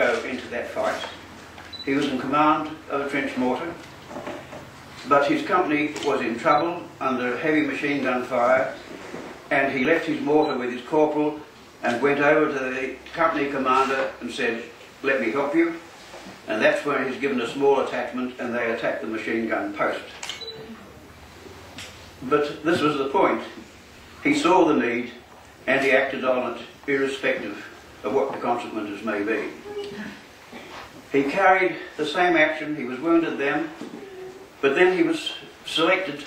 go into that fight. He was in command of a trench mortar, but his company was in trouble under heavy machine gun fire, and he left his mortar with his corporal and went over to the company commander and said, "Let me help you." And that's when he's given a small attachment and they attacked the machine gun post. But this was the point. He saw the need and he acted on it, irrespective of what the consequences may be. He carried the same action. He was wounded then, but then he was selected,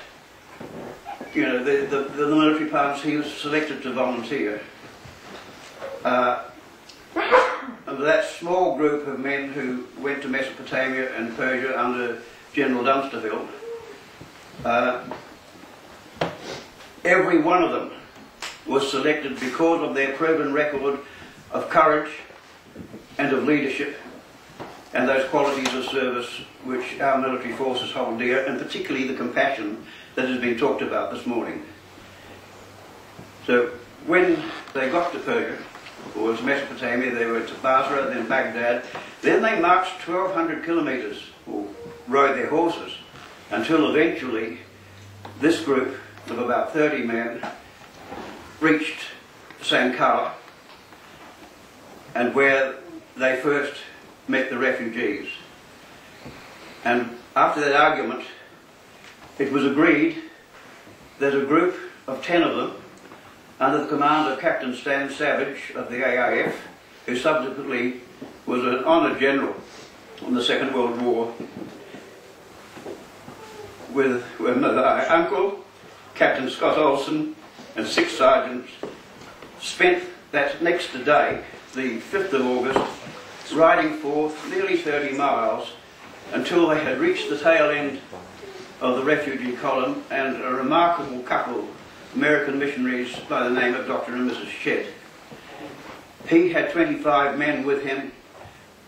you know, the military parts, he was selected to volunteer. Of that small group of men who went to Mesopotamia and Persia under General Dunsterville, every one of them was selected because of their proven record of courage and of leadership and those qualities of service which our military forces hold dear, and particularly the compassion that has been talked about this morning. So when they got to Persia, or was Mesopotamia, they were to Basra, then Baghdad, then they marched 1,200 kilometres, or rode their horses, until eventually this group of about 30 men reached Sankara, and where they first met the refugees. And after that argument, it was agreed that a group of 10 of them, under the command of Captain Stan Savage of the AIF, who subsequently was an honoured general in the Second World War, with my uncle, Captain Scott Olson, and 6 sergeants, spent that next day, the 5th of August, riding forth nearly 30 miles until they had reached the tail end of the refugee column, and a remarkable couple, American missionaries by the name of Dr. and Mrs. Shedd. He had 25 men with him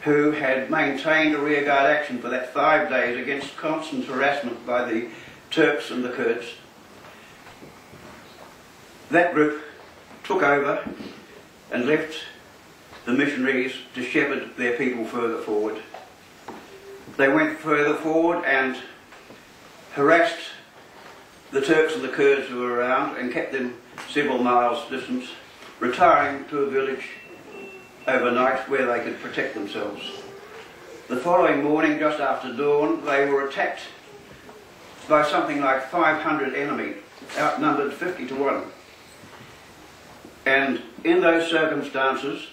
who had maintained a rearguard action for that 5 days against constant harassment by the Turks and the Kurds. That group took over and left the missionaries to shepherd their people further forward. They went further forward and harassed the Turks and the Kurds who were around and kept them several miles distance, retiring to a village overnight where they could protect themselves. The following morning, just after dawn, they were attacked by something like 500 enemy, outnumbered 50 to 1. And in those circumstances,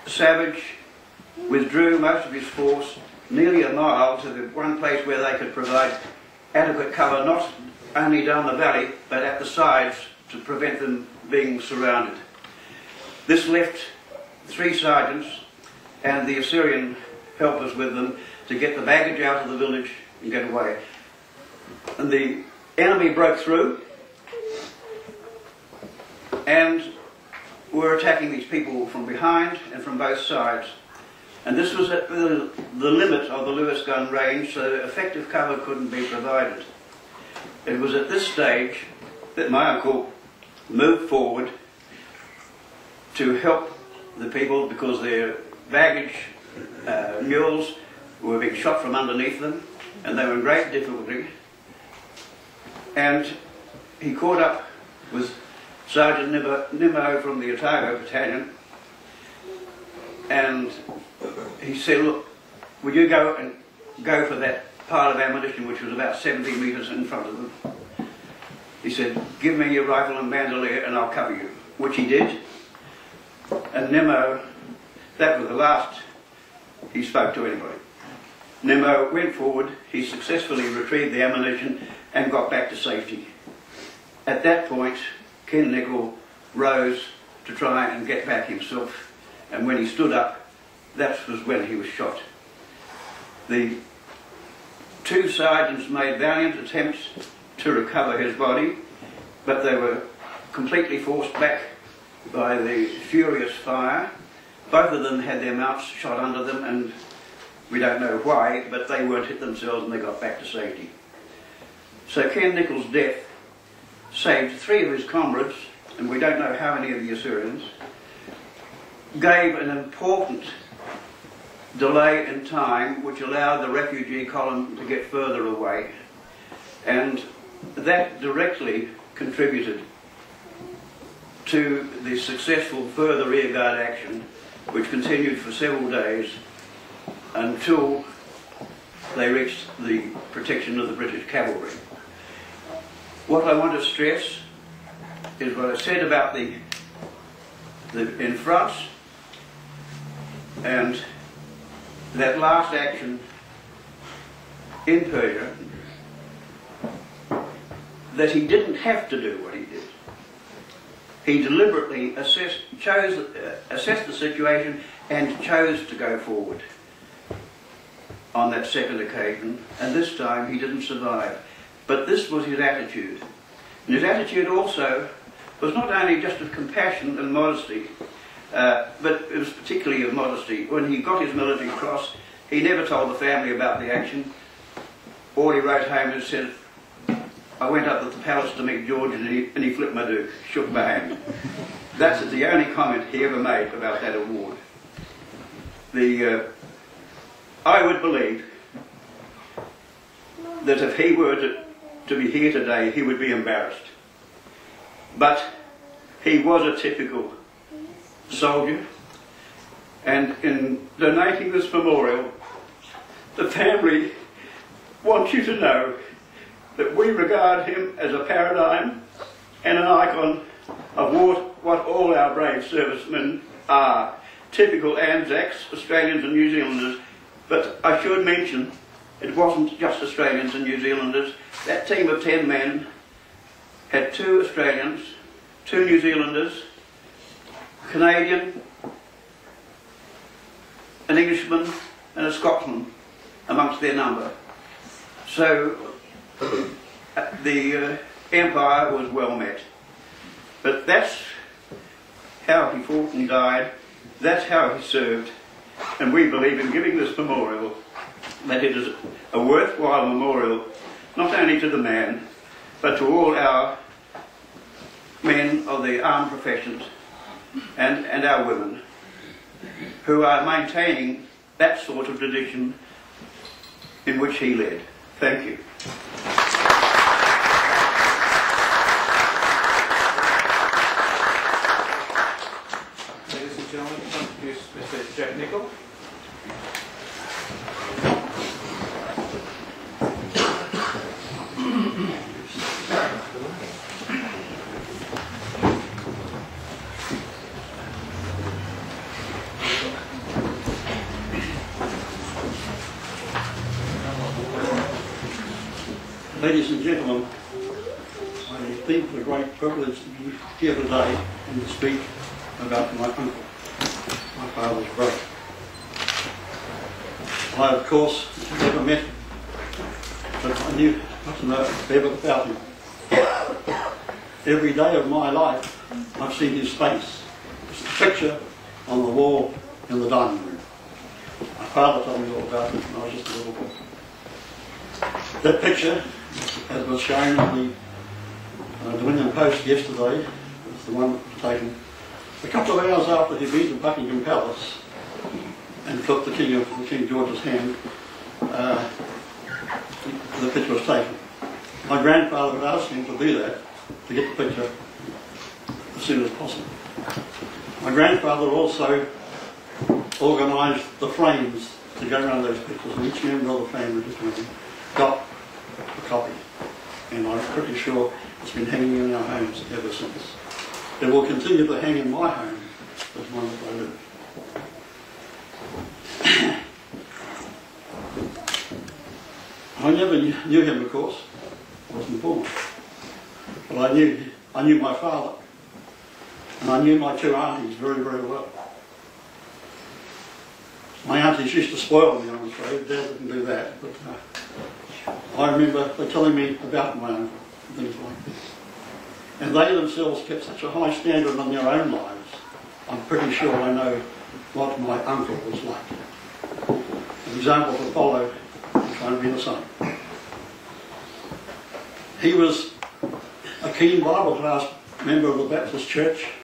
Savage withdrew most of his force nearly a mile to the one place where they could provide adequate cover, not only down the valley but at the sides, to prevent them being surrounded. This left 3 sergeants and the Assyrian helpers with them to get the baggage out of the village and get away. And the enemy broke through and were attacking these people from behind and from both sides. And this was at the limit of the Lewis gun range, so effective cover couldn't be provided. It was at this stage that my uncle moved forward to help the people, because their baggage mules were being shot from underneath them and they were in great difficulty. And he caught up with Sergeant Nimmo from the Otago Battalion, and he said, "Look, would you go for that pile of ammunition which was about 70 metres in front of them?" He said, "Give me your rifle and bandolier and I'll cover you," which he did. And Nimmo, that was the last he spoke to anybody. Nimmo went forward, he successfully retrieved the ammunition and got back to safety. At that point, Ken Nichol rose to try and get back himself, and when he stood up, that was when he was shot. The 2 sergeants made valiant attempts to recover his body, but they were completely forced back by the furious fire. Both of them had their mounts shot under them, and we don't know why, but they weren't hit themselves and they got back to safety. So Ken Nichol's death saved 3 of his comrades, and we don't know how many of the Assyrians, gave an important delay in time which allowed the refugee column to get further away, and that directly contributed to the successful further rearguard action which continued for several days until they reached the protection of the British cavalry. What I want to stress is what I said about the in front, and that last action in Persia, that he didn't have to do what he did. He deliberately assessed the situation and chose to go forward on that second occasion, and this time he didn't survive. But this was his attitude. And his attitude also was not only just of compassion and modesty, but it was particularly of modesty. When he got his military cross, he never told the family about the action. All he wrote home and said, "I went up at the palace to meet George and he flipped my duke, shook my hand." That's the only comment he ever made about that award. I would believe that if he were to be here today, he would be embarrassed. But he was a typical soldier, and in donating this memorial, the family wants you to know that we regard him as a paradigm and an icon of what all our brave servicemen are. Typical Anzacs, Australians and New Zealanders, but I should mention it wasn't just Australians and New Zealanders. That team of 10 men had 2 Australians, 2 New Zealanders, a Canadian, an Englishman and a Scotsman amongst their number. So the Empire was well met. But that's how he fought and died, that's how he served, and we believe in giving this memorial that it is a worthwhile memorial not only to the man but to all our men of the armed professions and our women who are maintaining that sort of tradition in which he led. Thank you. Ladies and gentlemen, I introduce Mr. Jack Nichol. Ladies and gentlemen, I think it's a great privilege to be here today and to speak about my uncle, my father's brother. I, of course, never met him, but I knew not to know a bit about him. Every day of my life, I've seen his face. It's a picture on the wall in the dining room. My father told me all about it when I was just a little boy. That picture, as was shown on the Dominion Post yesterday, was the one that was taken a couple of hours after he'd been to Buckingham Palace and took the King George's hand. The picture was taken. My grandfather had asked him to do that, to get the picture as soon as possible. My grandfather also organised the frames to go around those pictures, and each member of the family got a copy, and I'm pretty sure it's been hanging in our homes ever since. It will continue to hang in my home as long as I live. I never knew him, of course. I wasn't born. But I knew my father, and I knew my 2 aunties very, very well. My aunties used to spoil me, I'm afraid. Dad didn't do that, but I remember they telling me about my uncle and things like this. And they themselves kept such a high standard on their own lives. I'm pretty sure I know what my uncle was like. An example to follow, I'm trying to be the same. He was a keen Bible class member of the Baptist Church